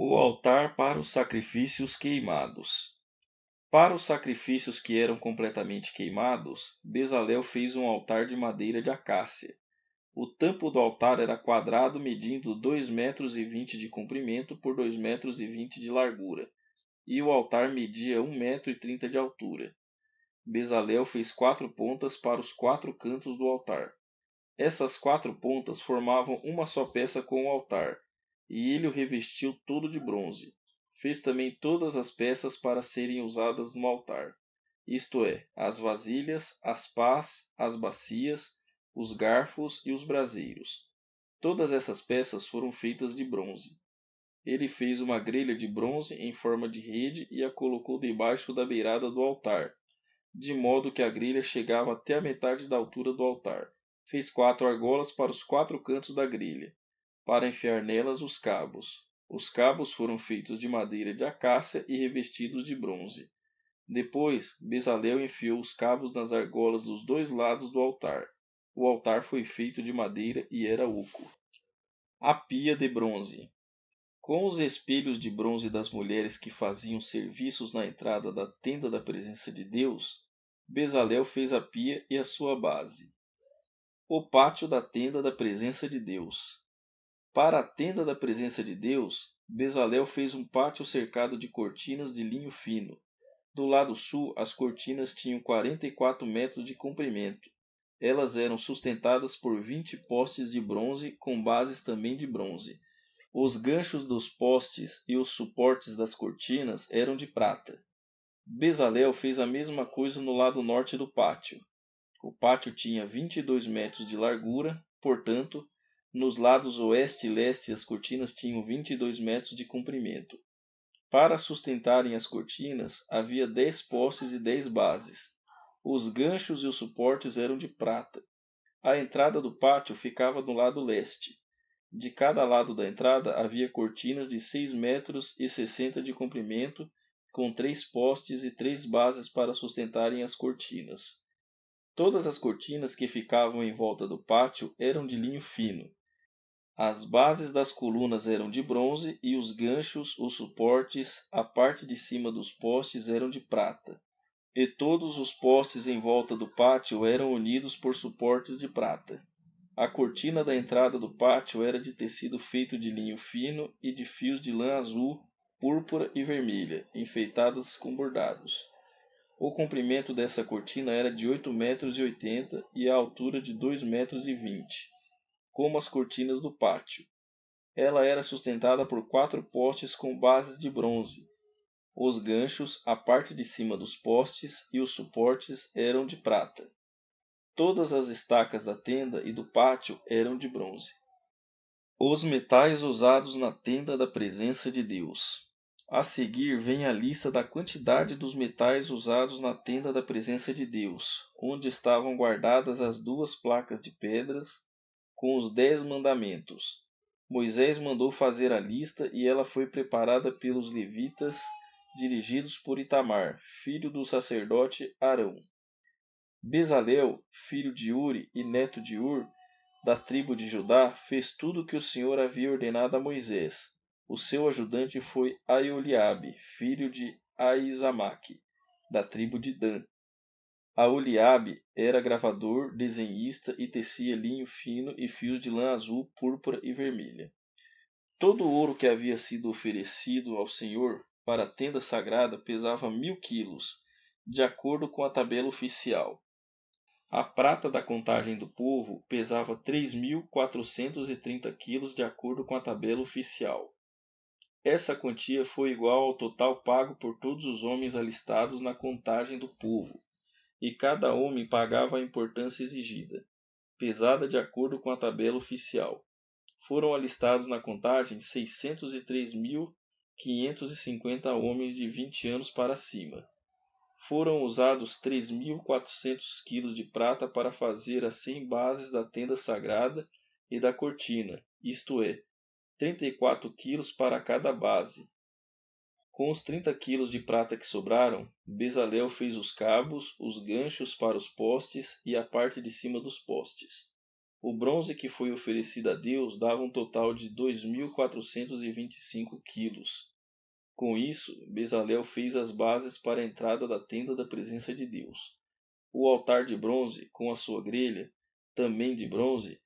O altar para os sacrifícios queimados. Para os sacrifícios que eram completamente queimados, Bezalel fez um altar de madeira de acácia. O tampo do altar era quadrado, medindo 2,20 m de comprimento por 2,20 m de largura, e o altar media 1,30 m de altura. Bezalel fez 4 pontas para os 4 cantos do altar. Essas 4 pontas formavam uma só peça com o altar, e ele o revestiu todo de bronze. Fez também todas as peças para serem usadas no altar, isto é, as vasilhas, as pás, as bacias, os garfos e os braseiros. Todas essas peças foram feitas de bronze. Ele fez uma grelha de bronze em forma de rede e a colocou debaixo da beirada do altar, de modo que a grelha chegava até a metade da altura do altar. Fez 4 argolas para os 4 cantos da grelha, para enfiar nelas os cabos. Os cabos foram feitos de madeira de acácia e revestidos de bronze. Depois, Bezalel enfiou os cabos nas argolas dos 2 lados do altar. O altar foi feito de madeira e era oco. A pia de bronze. Com os espelhos de bronze das mulheres que faziam serviços na entrada da tenda da presença de Deus, Bezalel fez a pia e a sua base. O pátio da tenda da presença de Deus. Para a tenda da presença de Deus, Bezalel fez um pátio cercado de cortinas de linho fino. Do lado sul, as cortinas tinham 44 metros de comprimento. Elas eram sustentadas por 20 postes de bronze com bases também de bronze. Os ganchos dos postes e os suportes das cortinas eram de prata. Bezalel fez a mesma coisa no lado norte do pátio. O pátio tinha 22 metros de largura, portanto, nos lados oeste e leste as cortinas tinham 22 metros de comprimento. Para sustentarem as cortinas, havia 10 postes e 10 bases. Os ganchos e os suportes eram de prata. A entrada do pátio ficava no lado leste. De cada lado da entrada havia cortinas de 6,60 m de comprimento, com 3 postes e 3 bases para sustentarem as cortinas. Todas as cortinas que ficavam em volta do pátio eram de linho fino. As bases das colunas eram de bronze e os ganchos, os suportes, a parte de cima dos postes eram de prata. E todos os postes em volta do pátio eram unidos por suportes de prata. A cortina da entrada do pátio era de tecido feito de linho fino e de fios de lã azul, púrpura e vermelha, enfeitadas com bordados. O comprimento dessa cortina era de 8,80 m e a altura de 2,20 m, como as cortinas do pátio. Ela era sustentada por 4 postes com bases de bronze. Os ganchos, a parte de cima dos postes e os suportes eram de prata. Todas as estacas da tenda e do pátio eram de bronze. Os metais usados na tenda da presença de Deus. A seguir vem a lista da quantidade dos metais usados na tenda da presença de Deus, onde estavam guardadas as 2 placas de pedras com os 10 mandamentos. Moisés mandou fazer a lista e ela foi preparada pelos levitas, dirigidos por Itamar, filho do sacerdote Arão. Bezalel, filho de Uri e neto de Ur, da tribo de Judá, fez tudo o que o Senhor havia ordenado a Moisés. O seu ajudante foi Aioliabe, filho de Aizamaque, da tribo de Dan. Aholiabe era gravador, desenhista e tecia linho fino e fios de lã azul, púrpura e vermelha. Todo o ouro que havia sido oferecido ao Senhor para a tenda sagrada pesava 1.000 quilos, de acordo com a tabela oficial. A prata da contagem do povo pesava 3.430 quilos de acordo com a tabela oficial. Essa quantia foi igual ao total pago por todos os homens alistados na contagem do povo, e cada homem pagava a importância exigida, pesada de acordo com a tabela oficial. Foram alistados na contagem 603.550 homens de 20 anos para cima. Foram usados 3.400 quilos de prata para fazer as 100 bases da tenda sagrada e da cortina, isto é, 34 quilos para cada base. Com os 30 quilos de prata que sobraram, Bezalel fez os cabos, os ganchos para os postes e a parte de cima dos postes. O bronze que foi oferecido a Deus dava um total de 2.425 quilos. Com isso, Bezalel fez as bases para a entrada da tenda da presença de Deus. O altar de bronze, com a sua grelha, também de bronze,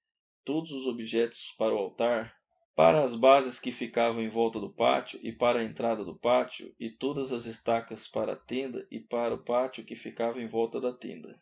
todos os objetos para o altar, para as bases que ficavam em volta do pátio e para a entrada do pátio, e todas as estacas para a tenda e para o pátio que ficava em volta da tenda.